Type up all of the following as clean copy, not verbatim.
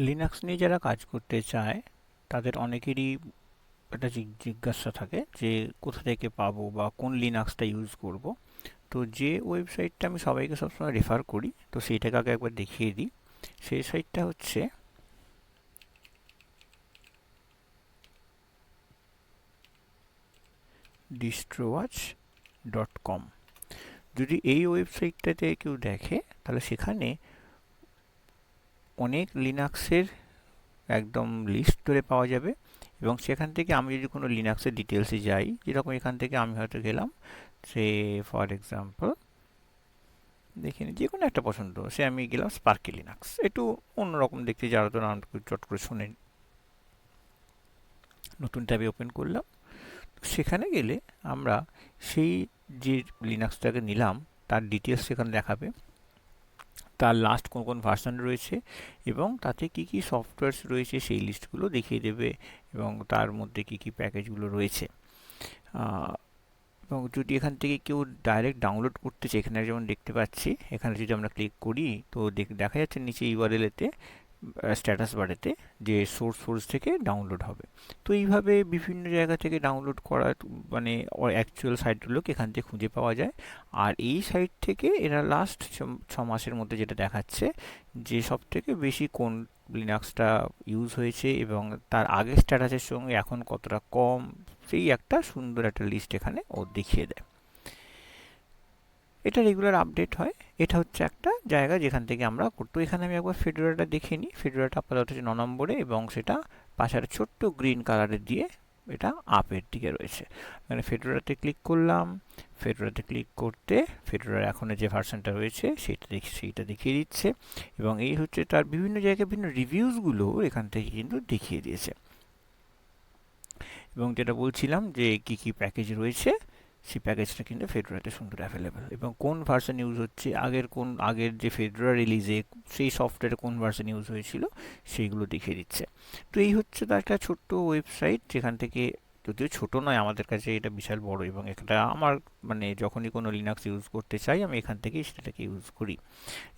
Linux নিয়ে যারা কাজ করতে চায় তাদের অনেকেরই একটা জিজ্ঞাসা থাকে যে কোথা থেকে পাবো বা কোন লিনাক্সটা ইউজ করব। তো যে ওয়েবসাইটটা আমি সবাইকে সবসময় রেফার করি, তো সেইটাকে আগে একবার দেখিয়ে দিই। সেই সাইটটা হচ্ছে distrowatch.com। যদি এই ওয়েবসাইটটাতে কেউ দেখে তাহলে সেখানে অনেক লিনাক্সের একদম লিস্ট ধরে পাওয়া যাবে, এবং সেখান থেকে আমি যদি কোনো লিনাক্সের ডিটেলসে যাই, যেরকম এখান থেকে আমি হয়তো গেলাম, সে ফর এক্সাম্পল দেখে নিই যে কোনো একটা পছন্দ, সে আমি গেলাম স্পার্কি লিনাক্স, একটু অন্যরকম দেখতে, যারা তো নাম চট করে শুনে নতুন ট্যাবে ওপেন করলাম। সেখানে গেলে আমরা সেই যে লিনাক্সটাকে নিলাম তার ডিটেলস সেখানে দেখাবে, তার লাস্ট কোন কোন ভার্সন রয়েছে এবং তাতে কি কি সফটওয়্যারস রয়েছে সেই লিস্টগুলো দেখিয়ে দেবে, এবং তার মধ্যে কি কি প্যাকেজগুলো রয়েছে। আহ, এবং যদি এখান থেকে কেউ ডাইরেক্ট ডাউনলোড করতে চায়, এখানে যেমন দেখতে পাচ্ছি, এখানে যদি আমরা ক্লিক করি তো দেখা যাচ্ছে নিচে ইউআরএল-এতে, স্ট্যাটাস বারেতে, যে সোর্স থেকে ডাউনলোড হবে। তো এইভাবে বিভিন্ন জায়গা থেকে ডাউনলোড করা, মানে অ্যাকচুয়াল সাইটগুলোকে এখান থেকে খুঁজে পাওয়া যায়। আর এই সাইট থেকে এরা লাস্ট 6 মাসের মধ্যে যেটা দেখাচ্ছে যে সব থেকে বেশি কোন লিনাক্সটা ইউজ হয়েছে এবং তার আগের স্ট্যাটাসের সঙ্গে এখন কতটা কম, সেই একটা সুন্দর একটা লিস্ট এখানে ও দেখিয়ে দেয়। এটা রেগুলার আপডেট হয়। এটা হচ্ছে একটা জায়গা যেখান থেকে আমরা করতো। এখানে আমি একবার ফেডোরাটা দেখে নিই। ফেডোরাটা আপাতত হচ্ছে 9 নম্বরে, এবং সেটা পাশে একটা ছোট্ট গ্রিন কালারের দিয়ে এটা আপের দিকে রয়েছে। মানে ফেডোরাতে ক্লিক করলাম, ফেডোরাতে ক্লিক করতে ফেডোরার এখন যে ভার্সনটা রয়েছে সেইটা দেখিয়ে দিচ্ছে, এবং এই হচ্ছে তার বিভিন্ন জায়গায় বিভিন্ন রিভিউজগুলো এখান থেকে কিন্তু দেখিয়ে দিয়েছে। এবং যেটা বলছিলাম যে কি কি প্যাকেজ রয়েছে, সেই প্যাকেজটা কিন্তু ফেডোরাতে সুন্দর অ্যাভেলেবেল, এবং কোন ভার্সন ইউজ হচ্ছে, আগের যে ফেডোরা রিলিজে সেই সফটওয়্যারে কোন ভার্সন ইউজ হয়েছিল সেইগুলো দেখিয়ে দিচ্ছে। তো এই হচ্ছে তার একটা ছোট্ট ওয়েবসাইট, যেখান থেকে, যদিও ছোট নয় আমাদের কাছে, এটা বিশাল বড়, এবং এটা আমার, মানে যখনই কোনো লিনাক্স ইউজ করতে চাই আমি এখান থেকেই সেটাকে ইউজ করি।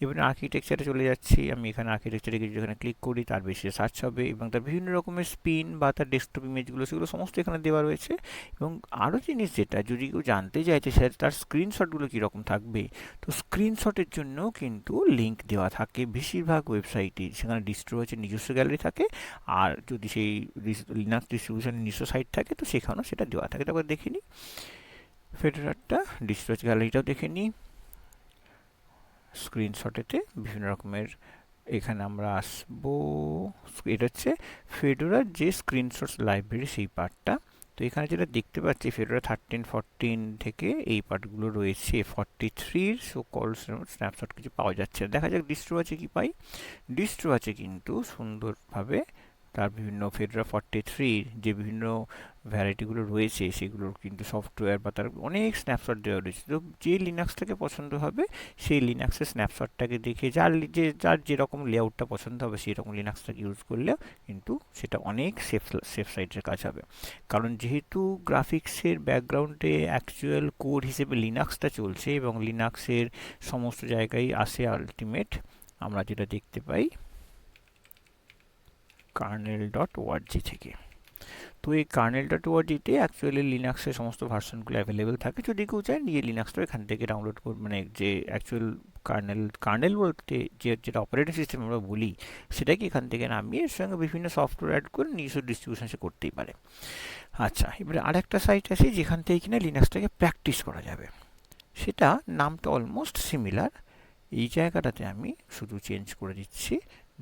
এবারে আর্কিটেকচারে চলে যাচ্ছি, আমি এখানে আর্কিটেকচারে কিছু যেখানে ক্লিক করি তার বেশি সার্চ হবে, এবং তার বিভিন্ন রকমের স্পিন বা তার ডেস্কটপ ইমেজগুলো সেগুলো সমস্ত এখানে দেওয়া রয়েছে। এবং আরও জিনিস, যেটা যদি কেউ জানতে চাইছে সে তার স্ক্রিনশটগুলো কীরকম থাকবে, তো স্ক্রিনশটের জন্য কিন্তু লিঙ্ক দেওয়া থাকে বেশিরভাগ ওয়েবসাইটে, সেখানে ডিস্ট্রোয়াচের নিজস্ব গ্যালারি থাকে, আর যদি সেই লিনাক্স ডিস্ট্রিবিউশনের নিজস্ব সাইট থাকে তো সেখানেও সেটা দেওয়া থাকে। তারপর দেখে নিই ফেডারারটা, ডিস্ট্রোয়াচ গ্যালারিটাও দেখে নিই। স্ক্রিনশটেতে বিভিন্ন রকমের, এখানে আমরা আসবো, এটা হচ্ছে ফেডোরার যে স্ক্রিনশটস লাইব্রেরি সেই পার্টটা। তো এখানে যেটা দেখতে পাচ্ছি ফেডোরা 13 14 থেকে এই পার্টগুলো রয়েছে, 43-র সো কল স্ন্যাপশট কিছু পাওয়া যাচ্ছে। দেখা যাক ডিস্ট্রো আছে কি পাই। ডিস্ট্রো আছে কিন্তু সুন্দরভাবে তার বিভিন্ন ফেডোরা 43-র যে বিভিন্ন ভ্যারাইটিগুলো রয়েছে সেগুলোর কিন্তু সফটওয়্যার বা তার অনেক স্ন্যাপশট দেওয়া রয়েছে। তো যে লিনাক্সটাকে পছন্দ হবে সেই লিনাক্সের স্ন্যাপশটটাকে দেখে যার যেরকম লেআউটটা পছন্দ হবে সেই রকম লিনাক্সটাকে ইউজ করলে কিন্তু সেটা অনেক সেফ সাইডের কাজ হবে। কারণ যেহেতু গ্রাফিক্সের ব্যাকগ্রাউন্ডে অ্যাকচুয়াল কোড হিসেবে লিনাক্সটা চলছে, এবং লিনাক্সের সমস্ত জায়গায় আসে আলটিমেট আমরা যেটা দেখতে পাই kernel.org থেকে। তো এই kernel.org-তে অ্যাকচুয়ালি লিনাক্সের সমস্ত ভার্সনগুলো অ্যাভেলেবেল থাকে। যদি কেউ চায় নিজে লিনাক্সটাও এখান থেকে ডাউনলোড করে, মানে যে অ্যাকচুয়াল কার্নেল বলতে যেটা অপারেটিং সিস্টেম আমরা বলি সেটাকে এখান থেকে নামিয়ে এর সঙ্গে বিভিন্ন সফটওয়্যার অ্যাড করে নিজস্ব ডিস্ট্রিবিউশন সে করতেই পারে। আচ্ছা, এবারে আরেকটা সাইট আছে যেখান থেকে কিনা লিনাক্সটাকে প্র্যাকটিস করা যাবে। সেটা নামটা অলমোস্ট সিমিলার। এই জায়গাটাতে আমি শুধু চেঞ্জ করে দিচ্ছি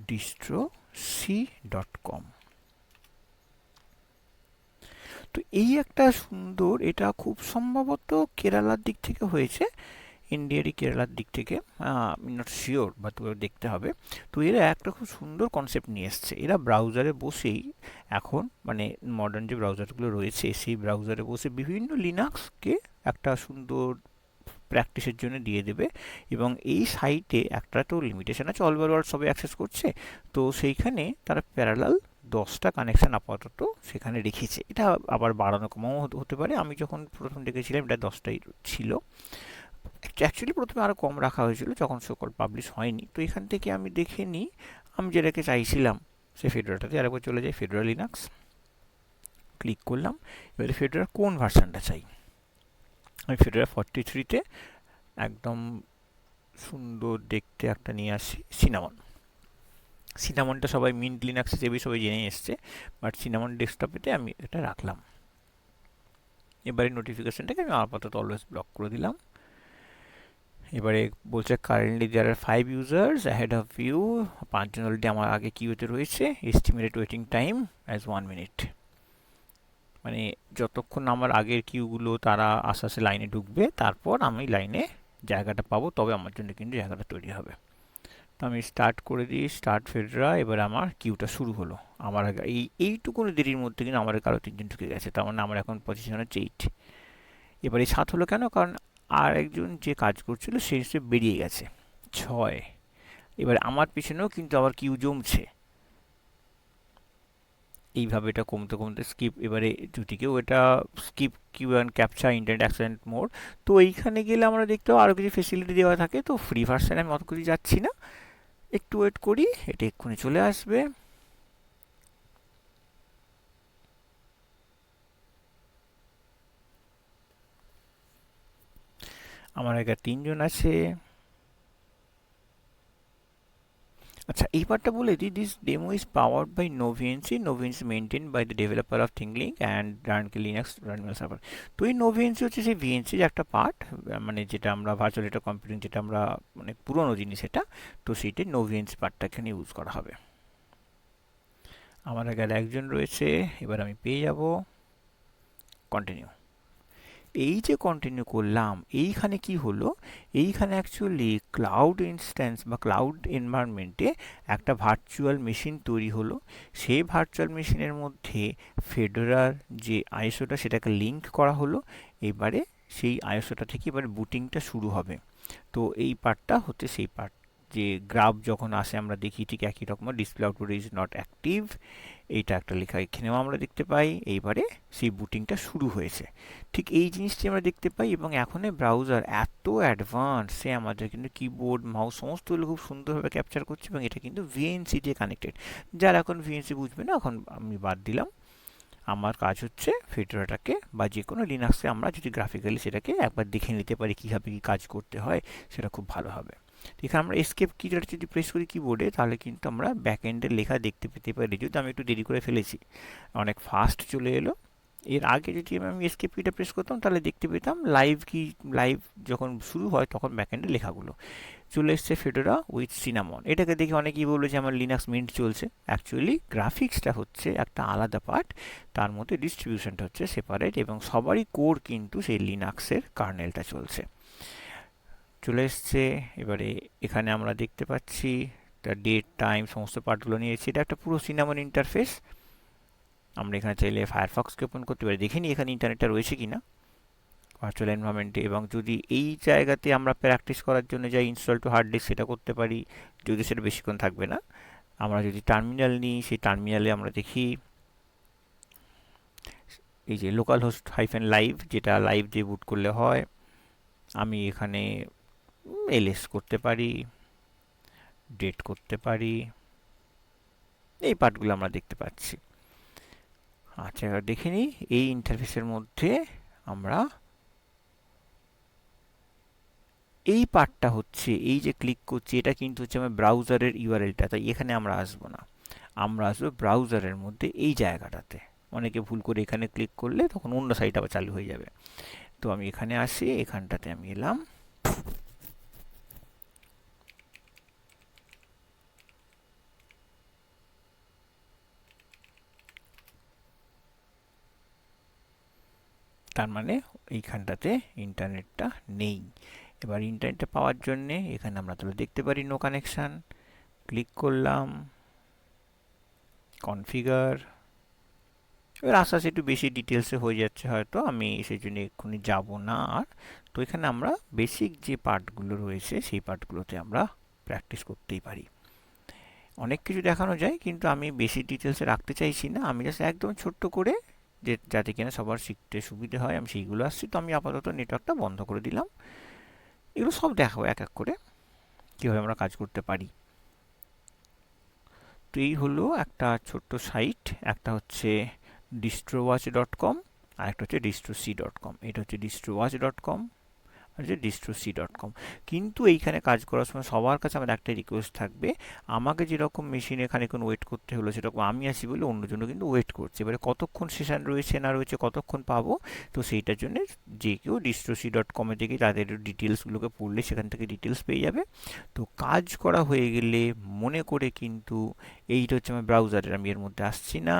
distrocc.com। তো এই একটা সুন্দর, এটা খুব সম্ভবত কেরালার দিক থেকে হয়েছে, ইন্ডিয়ারই কেরালার দিক থেকে, আমি নট শিওর, বাট দেখতে হবে। তো এরা একটা খুব সুন্দর কনসেপ্ট নিয়ে এসছে। এরা ব্রাউজারে বসেই এখন, মানে মডার্ন যে ব্রাউজারগুলো রয়েছে সেই ব্রাউজারে বসে বিভিন্ন লিনাক্সকে একটা সুন্দর প্র্যাকটিসের জন্য দিয়ে দেবে, এবং এই সাইটে একটা তো লিমিটেশন আছে, অল ওভার ওয়ার্ল্ড সবাই অ্যাক্সেস করছে, তো সেইখানে তারা প্যারালাল 10টা কানেকশন আপাতত সেখানে রেখেছে। এটা আবার বাড়ানো কমাও হতে পারে। আমি যখন প্রথম দেখেছিলাম এটা 10টাই ছিল। অ্যাকচুয়ালি প্রথমে আরও কম রাখা হয়েছিল যখন সকল পাবলিশ হয়নি। তো এখান থেকে আমি দেখে নিই আমি যেটাকে চাইছিলাম সেই ফেডোরাটাতে আরেকবার চলে যাই, ফেডোরা লিনাক্স, ক্লিক করলাম। এবারে ফেডোরার কোন ভার্সানটা চাই, আমি ফেডোরা 43-তে একদম সুন্দর দেখতে একটা নিয়ে আসি, সিনামন। সিনামনটা সবাই মিন্ট লিনাক্সে চেপে সবাই জেনে এসছে, বাট সিনামন ডেস্কটপেতে আমি এটা রাখলাম। এবারে নোটিফিকেশনটাকে আমি আপাতত অলওয়েজ ব্লক করে দিলাম। এবারে বলছে currently there are 5 users ahead of you, 5জন অলরেডি আমার আগে কিউতে রয়েছে, estimated waiting time as 1 minute. মানে যতক্ষণ আমার আগের কিউগুলো তারা আস্তে আস্তে লাইনে ঢুকবে, তারপর আমি লাইনে জায়গাটা পাবো, তবে আমার জন্য কিন্তু জায়গাটা তৈরি হবে। তো আমি স্টার্ট করে দিই, স্টার্ট ফেডরা। এবার আমার কিউটা শুরু হলো। আমার আগে এইটুকুনি দেরির মধ্যে কিন্তু আমার কারো 3জন ঢুকে গেছে, তার মানে আমার এখন পজিশন হচ্ছে 8। এবার এই 7 হলো কেন, কারণ আর একজন যে কাজ করছিল সে বেরিয়ে গেছে, 6। এবার আমার পিছনেও কিন্তু আবার কিউ জমছে, এইভাবে এটা কমতে কমতে স্কিপ। এবারে যদি কেউ এটা skip queue and captcha internet accent mode, তো এইখানে গেলে আমরা দেখতে আরও কিছু ফেসিলিটি দেওয়া থাকে। তো ফ্রি ভার্সানে আমি অত কিছু যাচ্ছি না, একটু ওয়েট করি, এটা এক্ষুনি চলে আসবে। আমার আগে 3জন আছে। আচ্ছা, এই পার্টটা বলে দিই, this demo is powered by noVNC, noVNC maintain by the developer of থিংলিং অ্যান্ড রানকে লিনাক্স রানিং সার্ভার। তো এই নোভিএনসি হচ্ছে সেই ভিএনসির একটা পার্ট, মানে যেটা আমরা ভার্চুয়াল ডেটা কম্পিউটিং, যেটা আমরা মানে পুরোনো জিনিস এটা, তো সেইটাই নোভিএনসি পার্টটা এখানে ইউজ করা হবে। আমার আগে আর একজন রয়েছে, এবার আমি পেয়ে যাব কন্টিনিউ। এই যে কন্টিনিউ করলাম, এইখানে কি হলো, এইখানে অ্যাকচুয়ালি ক্লাউড ইনস্ট্যান্স বা ক্লাউড এনভায়রনমেন্টে একটা ভার্চুয়াল মেশিন তৈরি হলো। সেই ভার্চুয়াল মেশিনের মধ্যে ফেডোরার যে আইএসওটা সেটাকে লিঙ্ক করা হলো। এবারে সেই আইএসওটা থেকে এবারে বুটিংটা শুরু হবে। তো এই পার্টটা হচ্ছে সেই পার্ট, যে গ্রাফ যখন আসে আমরা দেখি ঠিক একই রকম, display output is not active, এইটা একটা লেখা এখানেও আমরা দেখতে পাই। এইবারে সেই বুটিংটা শুরু হয়েছে, ঠিক এই জিনিসটি আমরা দেখতে পাই। এবং এখন ব্রাউজার এত অ্যাডভান্স, সে আমাদের কিন্তু কিবোর্ড মাউস সমস্তগুলো খুব সুন্দরভাবে ক্যাপচার করছে, এবং এটা কিন্তু ভিএনসি দিয়ে কানেক্টেড। যারা এখন ভিএনসি বুঝবে না, এখন আমি বাদ দিলাম। আমার কাজ হচ্ছে ফেডোরাটাকে বা যে কোনো লিনাক্সে আমরা যদি গ্রাফিক্যালি সেটাকে একবার দেখে নিতে পারি কীভাবে কী কাজ করতে হয়, সেটা খুব ভালো হবে। এখানে আমরা এসকেপ কিটা যদি প্রেস করি কিবোর্ডে, তাহলে কিন্তু আমরা ব্যাক এন্ডের লেখা দেখতে পেতে পারি, যদি আমি একটু দেরি করে ফেলেছি, অনেক ফাস্ট চলে এলো। এর আগে যদি আমি এসকেপ কিটা প্রেস করতাম, তাহলে দেখতে পেতাম লাইভ কি, লাইভ যখন শুরু হয় তখন ব্যাক এন্ডের লেখাগুলো চলে এসছে ফেডোরা উইথ সিনামন। এটাকে দেখে অনেকেই বললো যে আমার লিনাক্স মিন্ট চলছে। অ্যাকচুয়ালি গ্রাফিক্সটা হচ্ছে একটা আলাদা পার্ট, তার মধ্যে ডিস্ট্রিবিউশনটা হচ্ছে সেপারেট, এবং সবারই কোর কিন্তু সেই লিনাক্সের কার্নেলটা চলছে। চলে এসছে। এবারে এখানে আমরা দেখতে পাচ্ছি ডেট টাইম সমস্ত পার্টগুলো নিয়েছি। এটা একটা পুরো সিনামন ইন্টারফেস। আমরা এখানে চাইলে ফায়ারফক্সকে ওপেন করতে পারি, দেখে নিই এখানে ইন্টারনেটটা রয়েছে কিনা ভার্চুয়াল এনভায়রনমেন্টে। এবং যদি এই জায়গাতে আমরা প্র্যাকটিস করার জন্য যাই ইনস্টল টু হার্ড ডিস্ক, সেটা করতে পারি, যদি সেটা বেশিক্ষণ থাকবে না। আমরা যদি টার্মিনাল নিই, সেই টার্মিনালে আমরা দেখি এই যে লোকাল হোস্ট হাইফেন লাইভ, যেটা লাইভ দিয়ে বুট করলে হয়। আমি এখানে এলএস করতে পারি, ডেট করতে পারি, এই পার্টগুলো আমরা দেখতে পাচ্ছি। আচ্ছা, এবার দেখে নিই এই ইন্টারফেসের মধ্যে আমরা এই পার্টটা হচ্ছে, এই যে ক্লিক করছি, এটা কিন্তু হচ্ছে আমার ব্রাউজারের ইউআরএলটা, তাই এখানে আমরা আসবো না, আমরা আসবো ব্রাউজারের মধ্যে এই জায়গাটাতে। অনেকে ভুল করে এখানে ক্লিক করলে তখন অন্য সাইট আবার চালু হয়ে যাবে। তো আমি এখানে আসি, এখানটাতে আমি এলাম। তার মানে এইখানটাতে ইন্টারনেটটা নেই। এবার ইন্টারনেটটা পাওয়ার জন্যে এখানে আমরা তাহলে দেখতে পারি নো কানেকশান, ক্লিক করলাম, কনফিগার। এবার আস্তে আস্তে একটু বেশি ডিটেলসে হয়ে যাচ্ছে হয়তো, আমি সেই জন্য এক্ষুনি যাব না আর। তো এখানে আমরা বেসিক যে পার্টগুলো রয়েছে সেই পার্টগুলোতে আমরা প্র্যাকটিস করতেই পারি। অনেক কিছু দেখানো যায়, কিন্তু আমি বেশি ডিটেলসে রাখতে চাইছি না, আমি জাস্ট একদম ছোট্ট করে, যে যাতে কিনা সবার শিখতে সুবিধে হয়, আমি সেইগুলো আসছি। তো আমি আপাতত নেটওয়ার্কটা বন্ধ করে দিলাম। এগুলো সব দেখাবো এক এক করে কীভাবে আমরা কাজ করতে পারি। তো এই হলো একটা ছোট্ট সাইট, একটা হচ্ছে distroWatch.com আর একটা হচ্ছে distroc.com। এটা হচ্ছে distroWatch.com আর যে distroc.com। কিন্তু এইখানে কাজ করার সময় সবার কাছে আমার একটা রিকোয়েস্ট থাকবে, আমাকে যেরকম মেশিনে খানিকক্ষণ ওয়েট করতে হলো সেরকম আমি আছি বলে অন্যজনও কিন্তু ওয়েট করছে। এবারে কতক্ষণ সেশন রয়েছে না রয়েছে, কতক্ষণ পাবো, তো সেইটার জন্য যে কেউ distroc.com এ থেকে তাদের ডিটেলসগুলোকে পড়লে সেখান থেকে ডিটেলস পেয়ে যাবে। তো কাজ করা হয়ে গেলে মনে করে কিন্তু, এইটা হচ্ছে আমার ব্রাউজারের, আমি এর মধ্যে আসছি না,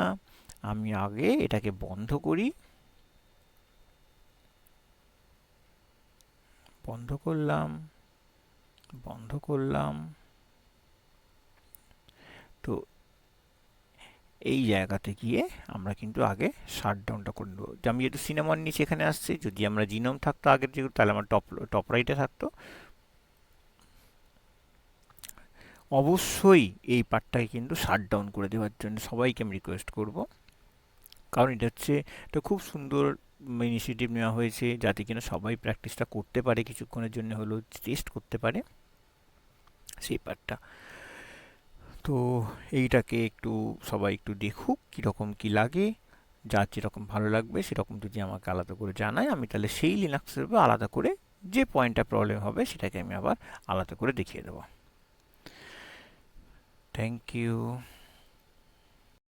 আমি আগে এটাকে বন্ধ করি। বন্ধ করলাম, বন্ধ করলাম। তো এই জায়গাতে গিয়ে আমরা কিন্তু আগে শাটডাউনটা করে নেবো। যে আমি যেহেতু সিনেমার নিচে এখানে আসছি, যদি আমরা জিনোম থাকতো আগের যেগুলো, তাহলে আমার টপ টপ রাইটে থাকতো। অবশ্যই এই পার্টটাকে কিন্তু শাটডাউন করে দেওয়ার জন্য সবাইকে আমি রিকোয়েস্ট করব, কারণ এটা হচ্ছে একটা খুব সুন্দর ইনিশিয়েটিভ নেওয়া হয়েছে যাতে কিনা সবাই প্র্যাকটিসটা করতে পারে, কিছুক্ষণের জন্য হলেও টেস্ট করতে পারে সেই পার্টটা। তো এইটাকে একটু সবাই একটু দেখুক কীরকম কী লাগে, যার যেরকম ভালো লাগবে সেরকম যদি আমাকে আলাদা করে জানায়, আমি তাহলে সেই লিনাক্সের উপর আলাদা করে যে পয়েন্টটা প্রবলেম হবে সেটাকে আমি আবার আলাদা করে দেখিয়ে দেবো। Thank you.